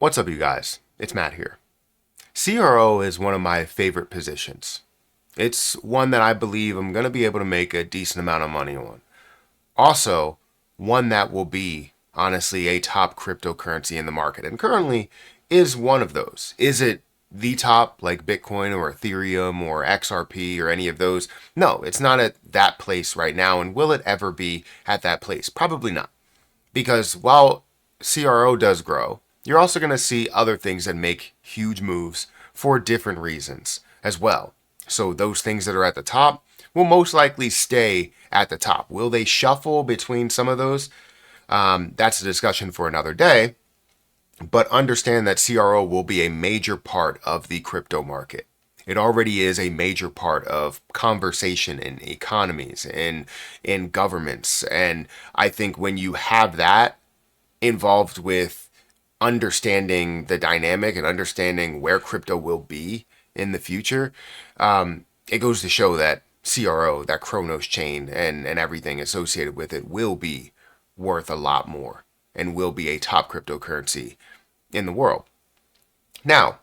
What's up, you guys? It's Matt here. CRO is one of my favorite positions. It's one that I believe I'm going to be able to make a decent amount of money on. Also, one that will be, honestly, a top cryptocurrency in the market, and currently is one of those. Is it the top, like Bitcoin or Ethereum or XRP or any of those? No, it's not at that place right now, and will it ever be at that place? Probably not. Because while CRO does grow, you're also going to see other things that make huge moves for different reasons as well. So those things that are at the top will most likely stay at the top. Will they shuffle between some of those? That's a discussion for another day. But understand that CRO will be a major part of the crypto market. It already is a major part of conversation in economies and in governments. And I think when you have that involved with understanding the dynamic and understanding where crypto will be in the future, it goes to show that CRO, that Cronos chain, and everything associated with it will be worth a lot more and will be a top cryptocurrency in the world. Now,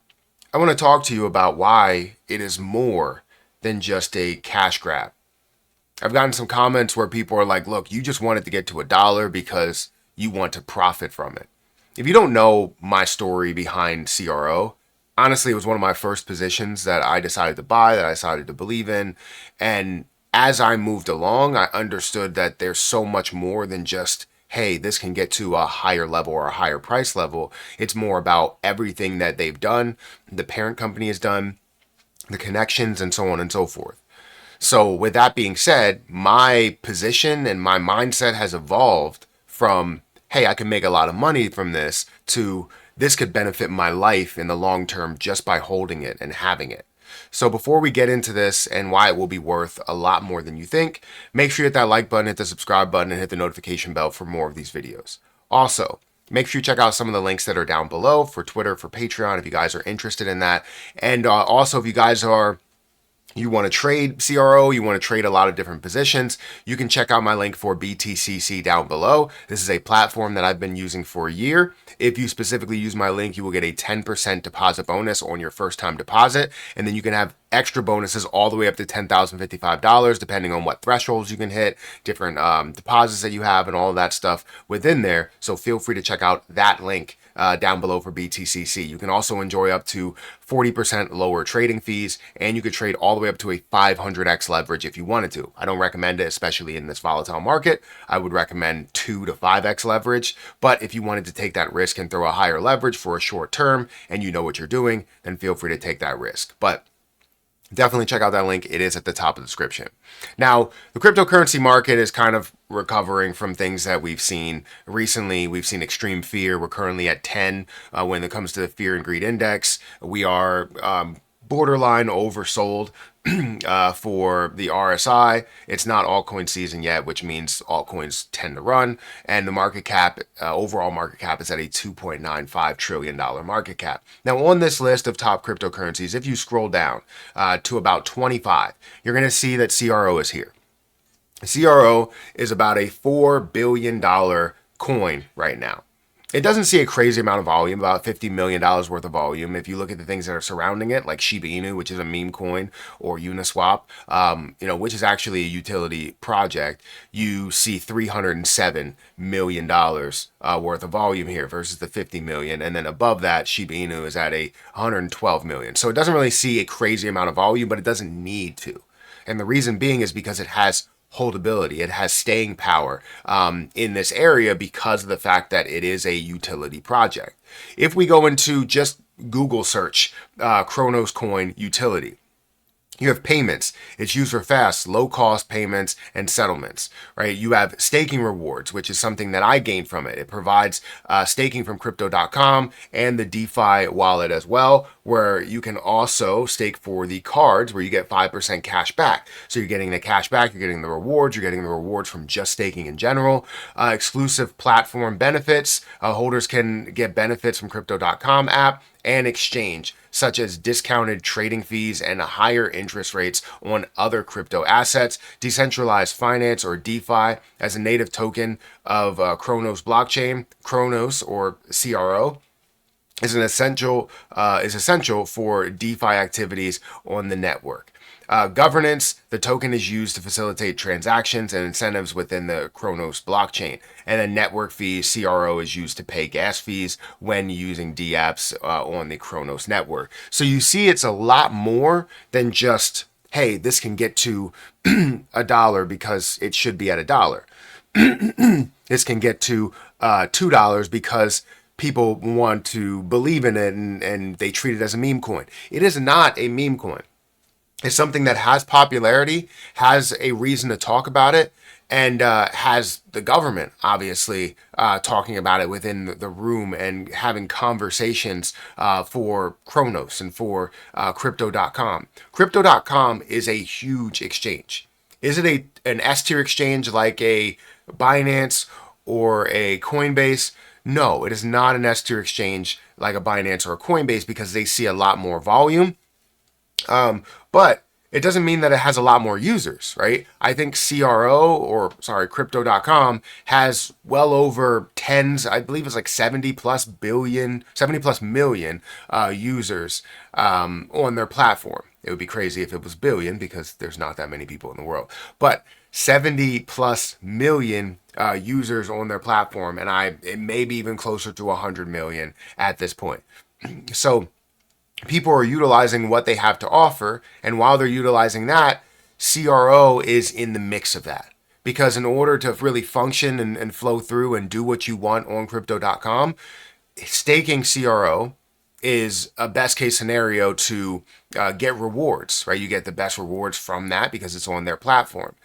I want to talk to you about why it is more than just a cash grab. I've gotten some comments where people are like, look, you just wanted to get to $1 because you want to profit from it. If you don't know my story behind CRO, honestly, it was one of my first positions that I decided to buy, that I decided to believe in. And as I moved along, I understood that there's so much more than just, hey, this can get to a higher level or a higher price level. It's more about everything that they've done, the parent company has done, the connections, and so on and so forth. So with that being said, my position and my mindset has evolved from, hey, I can make a lot of money from this, to this could benefit my life in the long term just by holding it and having it. So before we get into this and why it will be worth a lot more than you think, make sure you hit that like button, hit the subscribe button, and hit the notification bell for more of these videos. Also, make sure you check out some of the links that are down below for Twitter, for Patreon, if you guys are interested in that. And also, if you guys you want to trade CRO, you want to trade a lot of different positions, you can check out my link for BTCC down below. This is a platform that I've been using for a year. If you specifically use my link, you will get a 10% deposit bonus on your first time deposit. And then you can have extra bonuses all the way up to $10,055, depending on what thresholds you can hit, different deposits that you have, and all of that stuff within there. So feel free to check out that link down below for BTCC. You can also enjoy up to 40% lower trading fees, and you could trade all the way up to a 500x leverage if you wanted to. I don't recommend it, especially in this volatile market. I would recommend 2 to 5x leverage, but if you wanted to take that risk and throw a higher leverage for a short term and you know what you're doing, then feel free to take that risk. But definitely check out that link. It is at the top of the description. Now, the cryptocurrency market is kind of recovering from things that we've seen recently. We've seen extreme fear. We're currently at 10 when it comes to the fear and greed index. We are borderline oversold for the RSI. It's not altcoin season yet, which means altcoins tend to run. And the market cap, overall market cap, is at a $2.95 trillion market cap. Now, on this list of top cryptocurrencies, if you scroll down to about 25, you're going to see that CRO is here. CRO is about a $4 billion coin right now. It doesn't see a crazy amount of volume, about $50 million worth of volume. If you look at the things that are surrounding it, like Shiba Inu, which is a meme coin, or Uniswap, which is actually a utility project, you see $307 million worth of volume here versus the 50 million. And then above that, Shiba Inu is at a 112 million. So it doesn't really see a crazy amount of volume, but it doesn't need to. And the reason being is because it has holdability. It has staying power in this area because of the fact that it is a utility project. If we go into just Google search Cronos coin utility, you have payments. It's used for fast, low-cost payments and settlements, right? You have staking rewards, which is something that I gained from it. It provides staking from Crypto.com and the DeFi wallet as well, where you can also stake for the cards where you get 5% cash back. So you're getting the cash back, you're getting the rewards, you're getting the rewards from just staking in general. Exclusive platform benefits. Holders can get benefits from Crypto.com app and exchange, such as discounted trading fees and higher interest rates on other crypto assets, decentralized finance or DeFi as a native token of Cronos blockchain, Cronos or CRO. is essential for DeFi activities on the network. Governance, the token is used to facilitate transactions and incentives within the Cronos blockchain. And then network fees, CRO, is used to pay gas fees when using dApps on the Cronos network. So you see it's a lot more than just, hey, this can get to $1 because it should be at $1. This can get to $2 because people want to believe in it and they treat it as a meme coin. It is not a meme coin. It's something that has popularity, has a reason to talk about it, and has the government obviously talking about it within the room and having conversations for Cronos and for Crypto.com. Crypto.com is a huge exchange. Is it an S tier exchange like a Binance or a Coinbase? No, it is not an S tier exchange like a Binance or a Coinbase because they see a lot more volume. But it doesn't mean that it has a lot more users, right? I think Crypto.com has well over tens, I believe it's like 70 plus million users on their platform. It would be crazy if it was billion because there's not that many people in the world. But 70 plus million users on their platform, and it may be even closer to 100 million at this point. So people are utilizing what they have to offer, and while they're utilizing that, CRO is in the mix of that. Because in order to really function and flow through and do what you want on Crypto.com, staking CRO is a best case scenario to get rewards, right? You get the best rewards from that because it's on their platform.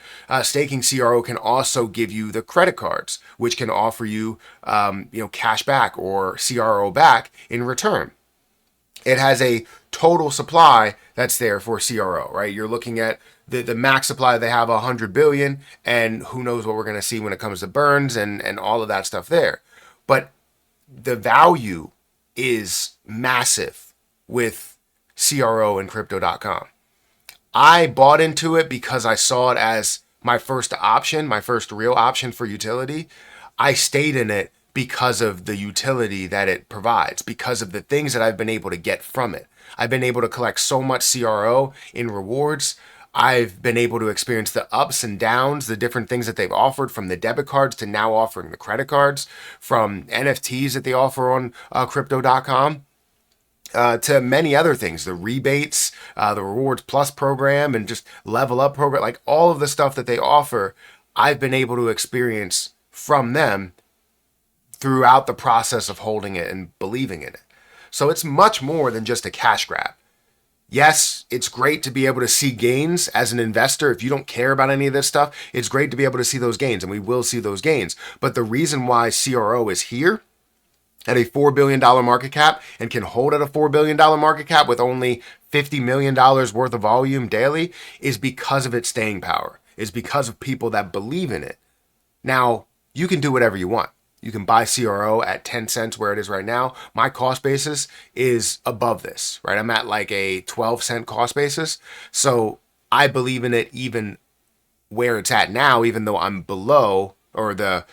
Staking CRO can also give you the credit cards, which can offer you, cash back or CRO back in return. It has a total supply that's there for CRO, right? You're looking at the max supply. They have 100 billion, and who knows what we're going to see when it comes to burns and all of that stuff there. But the value is massive with CRO and Crypto.com. I bought into it because I saw it as my first option, my first real option for utility. I stayed in it because of the utility that it provides, because of the things that I've been able to get from it. I've been able to collect so much CRO in rewards. I've been able to experience the ups and downs, the different things that they've offered, from the debit cards to now offering the credit cards, from NFTs that they offer on Crypto.com. To many other things, the rebates, the Rewards Plus program, and just Level Up program, like all of the stuff that they offer, I've been able to experience from them throughout the process of holding it and believing in it. So it's much more than just a cash grab. Yes, it's great to be able to see gains as an investor. If you don't care about any of this stuff, it's great to be able to see those gains, and we will see those gains. But the reason why CRO is here at a $4 billion market cap and can hold at a $4 billion market cap with only $50 million worth of volume daily is because of its staying power, is because of people that believe in it. Now, you can do whatever you want. You can buy CRO at 10 cents where it is right now. My cost basis is above this, right? I'm at like a 12-cent cost basis. So I believe in it even where it's at now, even though I'm below, or the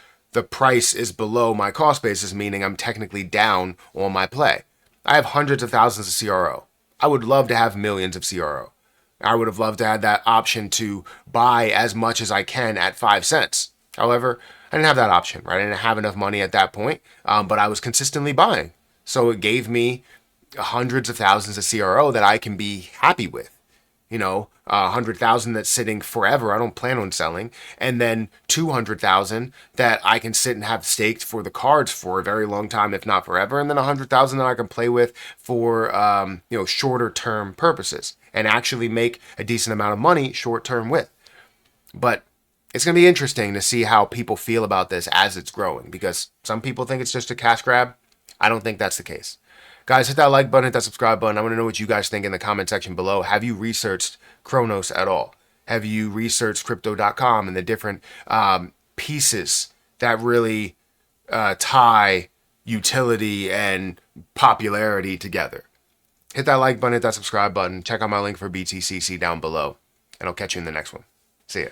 price is below my cost basis, meaning I'm technically down on my play. I have hundreds of thousands of CRO. I would love to have millions of CRO. I would have loved to have that option to buy as much as I can at 5 cents. However, I didn't have that option, right? I didn't have enough money at that point, but I was consistently buying. So it gave me hundreds of thousands of CRO that I can be happy with. 100,000 that's sitting forever. I don't plan on selling. And then 200,000 that I can sit and have staked for the cards for a very long time, if not forever. And then 100,000 that I can play with for, shorter term purposes and actually make a decent amount of money short term with. But it's going to be interesting to see how people feel about this as it's growing, because some people think it's just a cash grab. I don't think that's the case. Guys, hit that like button, hit that subscribe button. I want to know what you guys think in the comment section below. Have you researched Cronos at all? Have you researched Crypto.com and the different pieces that really tie utility and popularity together? Hit that like button, hit that subscribe button. Check out my link for BTCC down below, and I'll catch you in the next one. See ya.